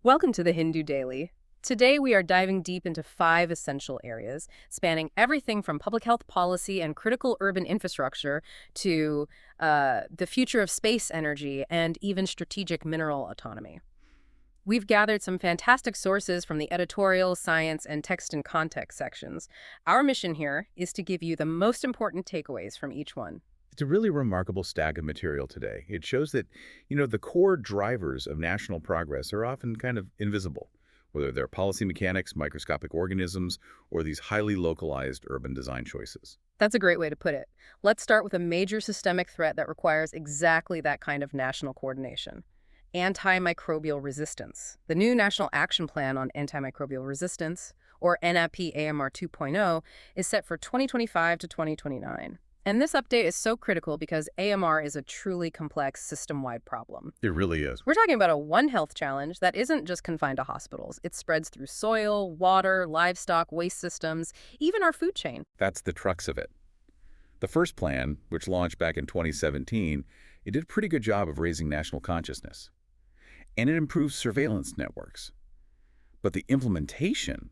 Welcome to the Hindu Daily. Today we are diving deep into 5 essential areas, spanning everything from public health policy and critical urban infrastructure to the future of space energy and even strategic mineral autonomy. We've gathered some fantastic sources from the editorial, science, and text and context sections. Our mission here is to give you the most important takeaways from each one. It's a really remarkable stack of material today. It shows that, the core drivers of national progress are often kind of invisible, whether they're policy mechanics, microscopic organisms, or these highly localized urban design choices. That's a great way to put it. Let's start with a major systemic threat that requires exactly that kind of national coordination. Antimicrobial resistance. The new National Action Plan on Antimicrobial Resistance, or NAP-AMR 2.0, is set for 2025 to 2029. And this update is so critical because AMR is a truly complex system-wide problem. It really is. We're talking about a One Health challenge that isn't just confined to hospitals. It spreads through soil, water, livestock, waste systems, even our food chain. That's the crux of it. The first plan, which launched back in 2017, it did a pretty good job of raising national consciousness. And it improved surveillance networks. But the implementation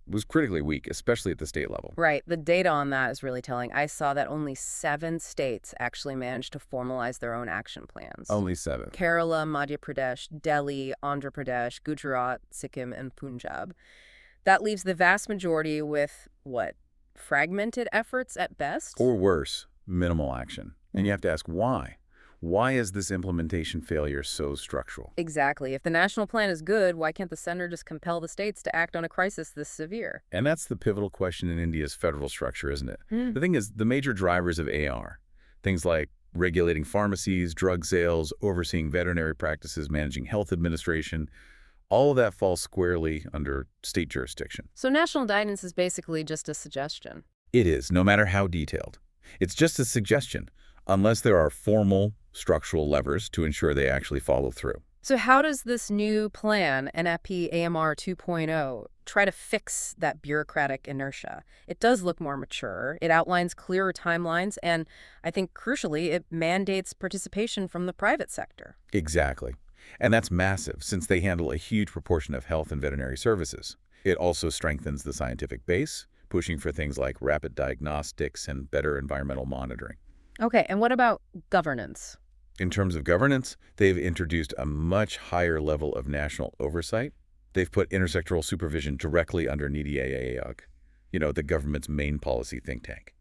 was critically weak, especially at the state level. Right. The data on that is really telling. I saw that only 7 states actually managed to formalize their own action plans. Only 7. Kerala, Madhya Pradesh, Delhi, Andhra Pradesh, Gujarat, Sikkim, and Punjab. That leaves the vast majority with, what, fragmented efforts at best? Or worse, minimal action. And you have to ask why. Why is this implementation failure so structural? Exactly. If the national plan is good, why can't the center just compel the states to act on a crisis this severe? And that's the pivotal question in India's federal structure, isn't it? The thing is, the major drivers of AR, things like regulating pharmacies, drug sales, overseeing veterinary practices, managing health administration, all of that falls squarely under state jurisdiction. So national guidance is basically just a suggestion. It is, no matter how detailed. It's just a suggestion, unless there are formal structural levers to ensure they actually follow through. So how does this new plan, NAP-AMR 2.0, try to fix that bureaucratic inertia? It does look more mature. It outlines clearer timelines, and I think crucially, it mandates participation from the private sector. Exactly. And that's massive, since they handle a huge proportion of health and veterinary services. It also strengthens the scientific base, pushing for things like rapid diagnostics and better environmental monitoring. Okay, and what about governance? In terms of governance, they've introduced a much higher level of national oversight. They've put intersectoral supervision directly under NITI Aayog, the government's main policy think tank.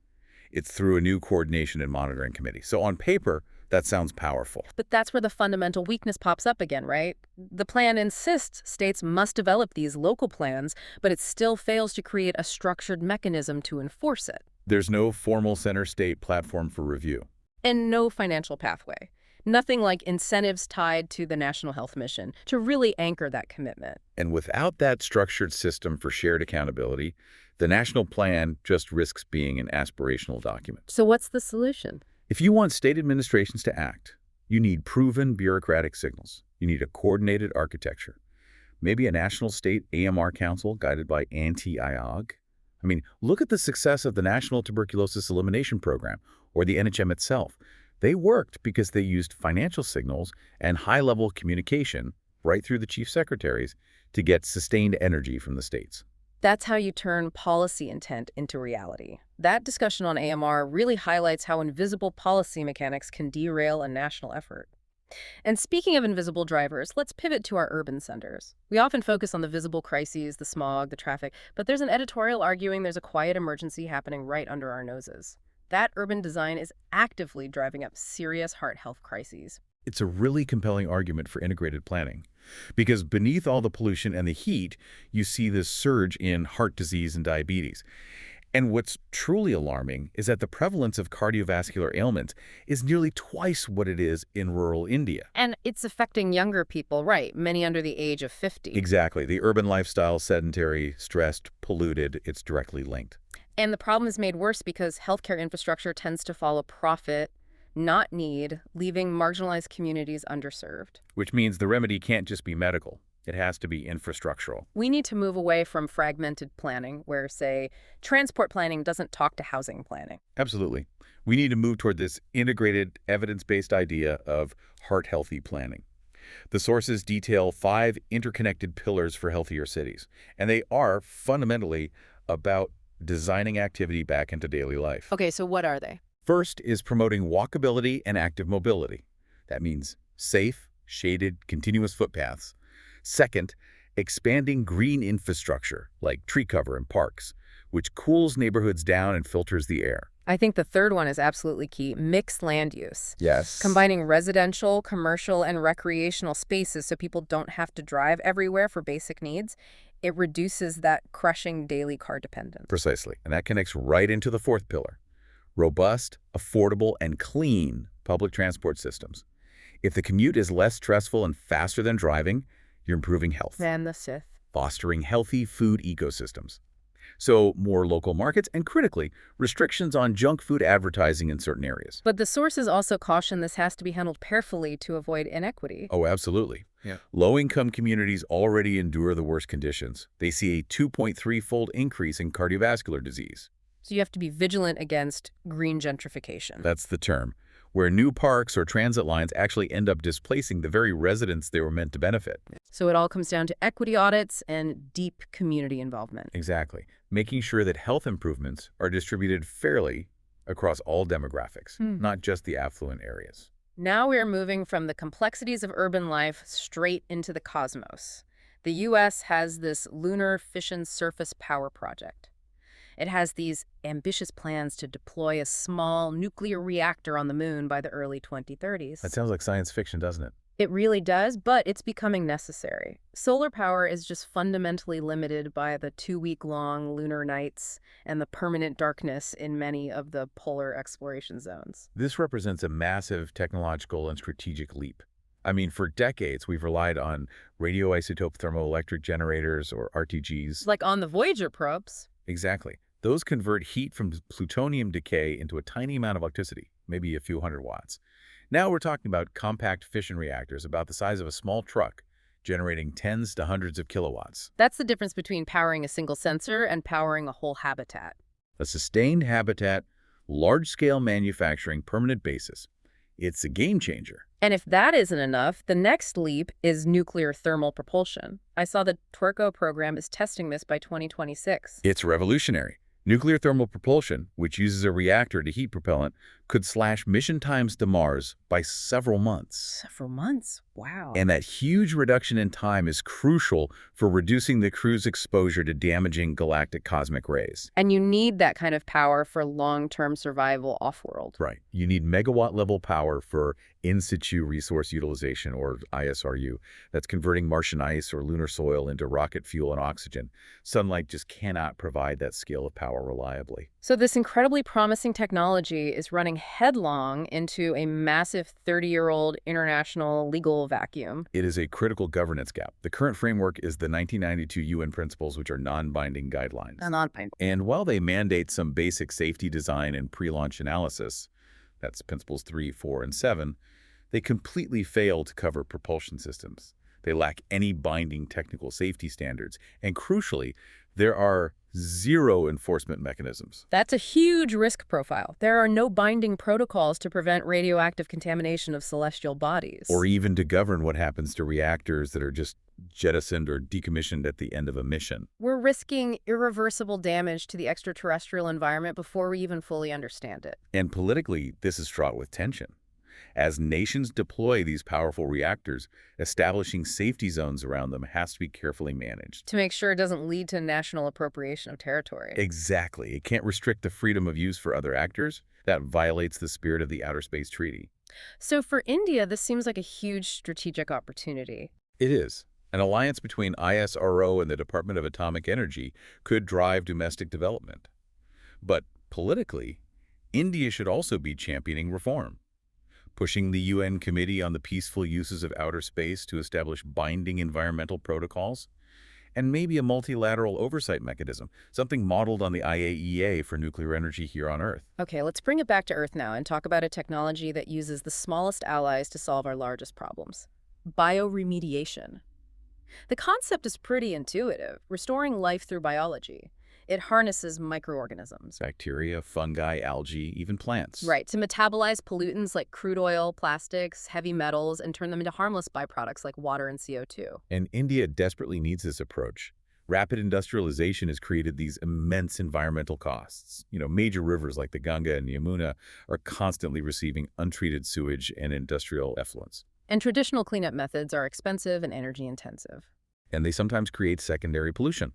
It's through a new coordination and monitoring committee. So on paper, that sounds powerful. But that's where the fundamental weakness pops up again, right? The plan insists states must develop these local plans, but it still fails to create a structured mechanism to enforce it. There's no formal center-state platform for review. And no financial pathway. Nothing like incentives tied to the National Health Mission to really anchor that commitment. And without that structured system for shared accountability, the national plan just risks being an aspirational document. So what's the solution? If you want state administrations to act, you need proven bureaucratic signals. You need a coordinated architecture. Maybe a national state AMR council guided by anti-IOG. Look at the success of the National Tuberculosis Elimination Program, or the NHM itself. They worked because they used financial signals and high-level communication right through the chief secretaries to get sustained energy from the states. That's how you turn policy intent into reality. That discussion on AMR really highlights how invisible policy mechanics can derail a national effort. And speaking of invisible drivers, let's pivot to our urban centers. We often focus on the visible crises, the smog, the traffic, but there's an editorial arguing there's a quiet emergency happening right under our noses. That urban design is actively driving up serious heart health crises. It's a really compelling argument for integrated planning, because beneath all the pollution and the heat, you see this surge in heart disease and diabetes. And what's truly alarming is that the prevalence of cardiovascular ailments is nearly twice what it is in rural India. And it's affecting younger people, right? Many under the age of 50. Exactly. The urban lifestyle, sedentary, stressed, polluted, it's directly linked. And the problem is made worse because healthcare infrastructure tends to follow profit, not need, leaving marginalized communities underserved. Which means the remedy can't just be medical. It has to be infrastructural. We need to move away from fragmented planning where, say, transport planning doesn't talk to housing planning. Absolutely. We need to move toward this integrated, evidence-based idea of heart-healthy planning. The sources detail 5 interconnected pillars for healthier cities, and they are fundamentally about designing activity back into daily life. Okay, so what are they? First is promoting walkability and active mobility. That means safe, shaded, continuous footpaths. Second, expanding green infrastructure like tree cover and parks, which cools neighborhoods down and filters the air. I think the third one is absolutely key, mixed land use. Yes. Combining residential, commercial, and recreational spaces so people don't have to drive everywhere for basic needs. It reduces that crushing daily car dependence. Precisely. And that connects right into the fourth pillar: robust, affordable, and clean public transport systems. If the commute is less stressful and faster than driving, you're improving health, And the Sith. fostering healthy food ecosystems. So more local markets and, critically, restrictions on junk food advertising in certain areas. But the sources also caution this has to be handled carefully to avoid inequity. Oh, absolutely. Yeah. Low-income communities already endure the worst conditions. They see a 2.3-fold increase in cardiovascular disease. So you have to be vigilant against green gentrification. That's the term, where new parks or transit lines actually end up displacing the very residents they were meant to benefit. So it all comes down to equity audits and deep community involvement. Exactly. Making sure that health improvements are distributed fairly across all demographics, not just the affluent areas. Now we're moving from the complexities of urban life straight into the cosmos. The U.S. has this lunar fission surface power project. It has these ambitious plans to deploy a small nuclear reactor on the moon by the early 2030s. That sounds like science fiction, doesn't it? It really does, but it's becoming necessary. Solar power is just fundamentally limited by the 2-week-long lunar nights and the permanent darkness in many of the polar exploration zones. This represents a massive technological and strategic leap. I mean, for decades, we've relied on radioisotope thermoelectric generators, or RTGs. Like on the Voyager probes. Exactly. Those convert heat from plutonium decay into a tiny amount of electricity, maybe a few hundred watts. Now we're talking about compact fission reactors about the size of a small truck, generating tens to hundreds of kilowatts. That's the difference between powering a single sensor and powering a whole habitat. A sustained habitat, large-scale manufacturing, permanent basis. It's a game changer. And if that isn't enough, the next leap is nuclear thermal propulsion. I saw the TWRCO program is testing this by 2026. It's revolutionary. Nuclear thermal propulsion, which uses a reactor to heat propellant, could slash mission times to Mars by several months. Several months? Wow. And that huge reduction in time is crucial for reducing the crew's exposure to damaging galactic cosmic rays. And you need that kind of power for long-term survival off-world. Right. You need megawatt-level power for in-situ resource utilization, or ISRU. That's converting Martian ice or lunar soil into rocket fuel and oxygen. Sunlight just cannot provide that scale of power reliably. So this incredibly promising technology is running headlong into a massive 30-year-old international legal vacuum. It is a critical governance gap. The current framework is the 1992 UN principles, which are non-binding guidelines. Non-binding. And while they mandate some basic safety design and pre-launch analysis, that's principles 3, 4, and 7, they completely fail to cover propulsion systems. They lack any binding technical safety standards, and crucially, there are zero enforcement mechanisms. That's a huge risk profile. There are no binding protocols to prevent radioactive contamination of celestial bodies. Or even to govern what happens to reactors that are just jettisoned or decommissioned at the end of a mission. We're risking irreversible damage to the extraterrestrial environment before we even fully understand it. And politically, this is fraught with tension. As nations deploy these powerful reactors, establishing safety zones around them has to be carefully managed. To make sure it doesn't lead to national appropriation of territory. Exactly. It can't restrict the freedom of use for other actors. That violates the spirit of the Outer Space Treaty. So for India, this seems like a huge strategic opportunity. It is. An alliance between ISRO and the Department of Atomic Energy could drive domestic development. But politically, India should also be championing reform, pushing the UN Committee on the Peaceful Uses of Outer Space to establish binding environmental protocols, and maybe a multilateral oversight mechanism, something modeled on the IAEA for nuclear energy here on Earth. Okay, let's bring it back to Earth now and talk about a technology that uses the smallest allies to solve our largest problems. Bioremediation. The concept is pretty intuitive, restoring life through biology. It harnesses microorganisms. Bacteria, fungi, algae, even plants. Right, to metabolize pollutants like crude oil, plastics, heavy metals, and turn them into harmless byproducts like water and CO2. And India desperately needs this approach. Rapid industrialization has created these immense environmental costs. Major rivers like the Ganga and Yamuna are constantly receiving untreated sewage and industrial effluents. And traditional cleanup methods are expensive and energy intensive. And they sometimes create secondary pollution.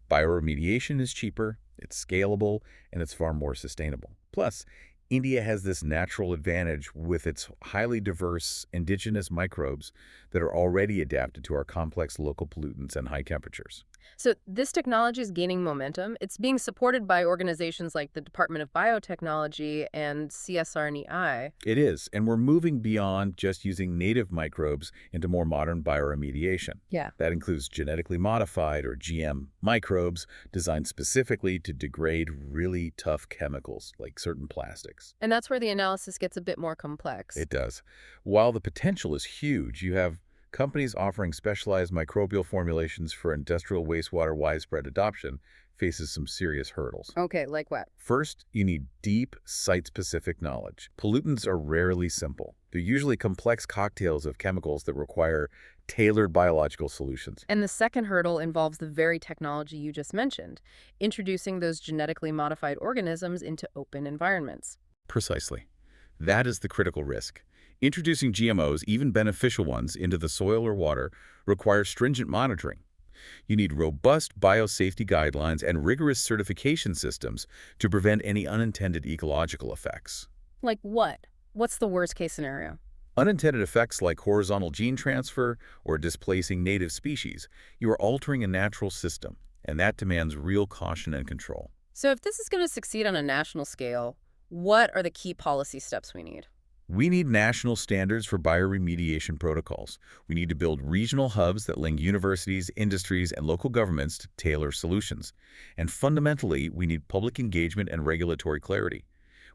Bioremediation is cheaper, it's scalable, and it's far more sustainable. Plus, India has this natural advantage with its highly diverse indigenous microbes that are already adapted to our complex local pollutants and high temperatures. So this technology is gaining momentum. It's being supported by organizations like the Department of Biotechnology and CSRNEI. It is, and we're moving beyond just using native microbes into more modern bioremediation. Yeah. That includes genetically modified or GM microbes designed specifically to degrade really tough chemicals like certain plastics. And that's where the analysis gets a bit more complex. It does. While the potential is huge, you have companies offering specialized microbial formulations for industrial wastewater widespread adoption faces some serious hurdles. Okay, like what? First, you need deep, site-specific knowledge. Pollutants are rarely simple. They're usually complex cocktails of chemicals that require tailored biological solutions. And the second hurdle involves the very technology you just mentioned, introducing those genetically modified organisms into open environments. Precisely. That is the critical risk. Introducing GMOs, even beneficial ones, into the soil or water requires stringent monitoring. You need robust biosafety guidelines and rigorous certification systems to prevent any unintended ecological effects. Like what? What's the worst case scenario? Unintended effects like horizontal gene transfer or displacing native species. You are altering a natural system, and that demands real caution and control. So if this is going to succeed on a national scale, what are the key policy steps we need? We need national standards for bioremediation protocols. We need to build regional hubs that link universities, industries, and local governments to tailor solutions. And fundamentally, we need public engagement and regulatory clarity.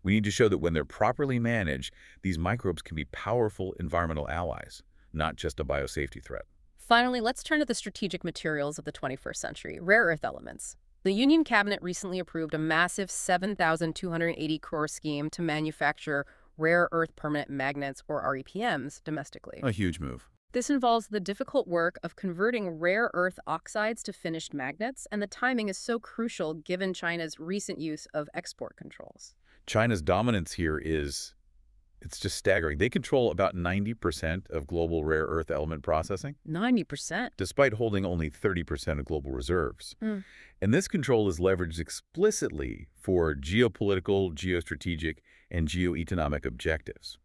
We need to show that when they're properly managed, these microbes can be powerful environmental allies, not just a biosafety threat. Finally, let's turn to the strategic materials of the 21st century, rare earth elements. The Union Cabinet recently approved a massive 7,280 crore scheme to manufacture rare earth permanent magnets, or REPMs, domestically. A huge move. This involves the difficult work of converting rare earth oxides to finished magnets, and the timing is so crucial given China's recent use of export controls. China's dominance here it's just staggering. They control about 90% of global rare earth element processing, 90%? despite holding only 30% of global reserves. And this control is leveraged explicitly for geopolitical, geostrategic, and geoeconomic objectives.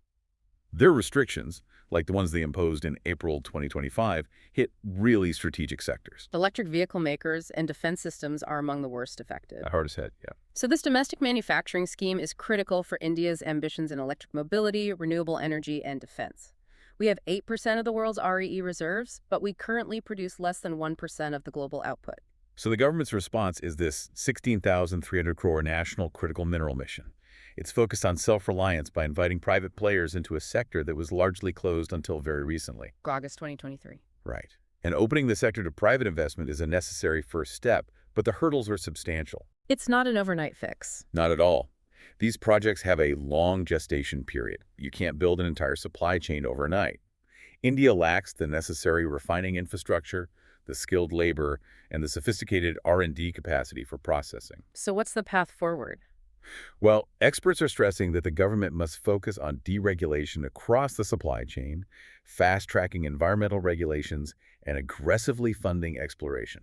Their restrictions, like the ones they imposed in April 2025, hit really strategic sectors. Electric vehicle makers and defense systems are among the worst affected. Hardest hit, yeah. So this domestic manufacturing scheme is critical for India's ambitions in electric mobility, renewable energy, and defense. We have 8% of the world's REE reserves, but we currently produce less than 1% of the global output. So the government's response is this 16,300 crore national critical mineral mission. It's focused on self-reliance by inviting private players into a sector that was largely closed until very recently. August 2023. Right. And opening the sector to private investment is a necessary first step, but the hurdles are substantial. It's not an overnight fix. Not at all. These projects have a long gestation period. You can't build an entire supply chain overnight. India lacks the necessary refining infrastructure, the skilled labor, and the sophisticated R&D capacity for processing. So what's the path forward? Well, experts are stressing that the government must focus on deregulation across the supply chain, fast-tracking environmental regulations, and aggressively funding exploration.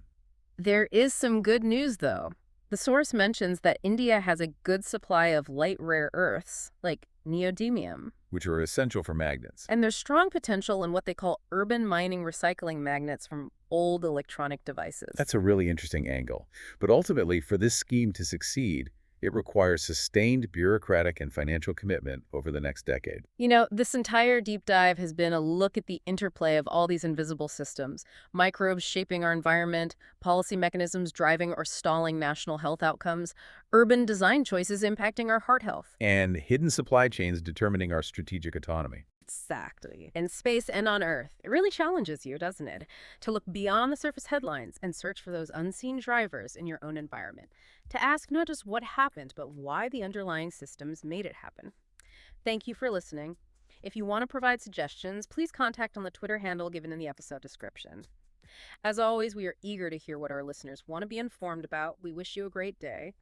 There is some good news, though. The source mentions that India has a good supply of light rare earths, like neodymium, which are essential for magnets. and there's strong potential in what they call urban mining recycling magnets from old electronic devices. That's a really interesting angle. But ultimately, for this scheme to succeed, it requires sustained bureaucratic and financial commitment over the next decade. You know, this entire deep dive has been a look at the interplay of all these invisible systems, microbes shaping our environment, policy mechanisms driving or stalling national health outcomes, urban design choices impacting our heart health. And hidden supply chains determining our strategic autonomy. Exactly. In space and on Earth, it really challenges you, doesn't it? To look beyond the surface headlines and search for those unseen drivers in your own environment. To ask not just what happened, but why the underlying systems made it happen. Thank you for listening. If you want to provide suggestions, please contact on the Twitter handle given in the episode description. As always, we are eager to hear what our listeners want to be informed about. We wish you a great day.